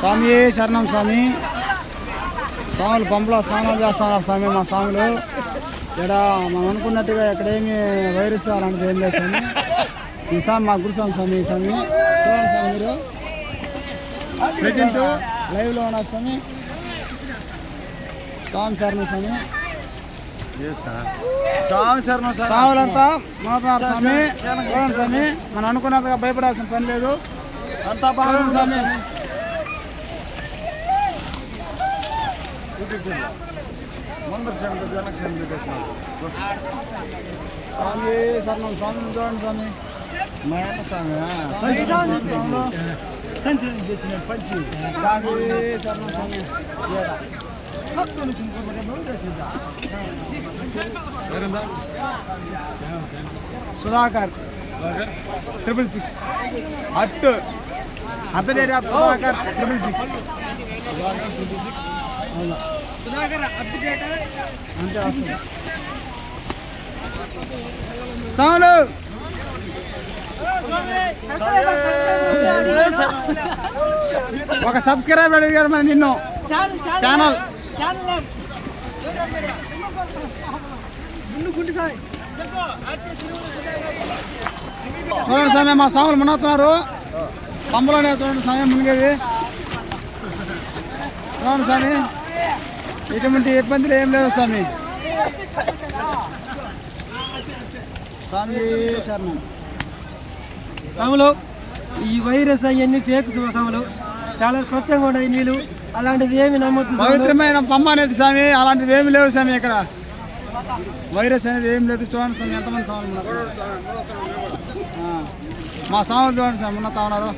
స్వామి శరణం స్వామి. స్వాములు పంపులో స్నానాలు చేస్తున్నారు స్వామి. మా స్వాములు ఇక్కడ మనం అనుకున్నట్టుగా ఎక్కడేమి వైరస్ అలాంటిది ఏం లేదు స్వామి. ఈ స్వామి మా గురుస్వామి స్వామి. ఈ స్వామి చూడండి స్వామి, మీరు ప్రజెంట్ లైవ్లో ఉన్నారు స్వామి. స్వామి శరణం స్వామి. స్వాములంతా మాట్లాడారు స్వామి. చూడండి స్వామి, మనం అనుకున్నట్టుగా భయపడాల్సిన పని లేదు. అంతా బాగుంది స్వామి. స్వామి శరణం స్వామి. చూడండి స్వామి, సుధాకర్ 666 అప్డేట్ ఆఫ్ సుధాకర్ 666 అంతే వస్తుంది. సౌండ్ ఒక సబ్స్క్రైబ్ అడిగారు మరి నిన్ను ఛానల్. చూడండి స్వామి, మా స్వాములు మునవుతున్నారు పంపలోనే. చూడండి స్వామి మునిగేది. చూడండి స్వామి, ఎటువంటి ఇబ్బందులు ఏం లేవు స్వామి. స్వామి శరణం. స్వాములు ఈ వైరస్ అవన్నీ ఫేక్ స్వాములు, చాలా స్వచ్ఛంగా ఉన్నాయి నీళ్ళు. అలాంటిది ఏమి నమ్మొద్దు. పవిత్రమైన పంప అనేది స్వామి, అలాంటివి ఏమి లేవు స్వామి. ఇక్కడ వైరస్ అనేది ఏం లేదు. చూడండి స్వామి, ఎంతమంది స్వాములు ఉన్నారు. మా స్వాములు చూడండి స్వామి ఉన్నతా ఉన్నారు.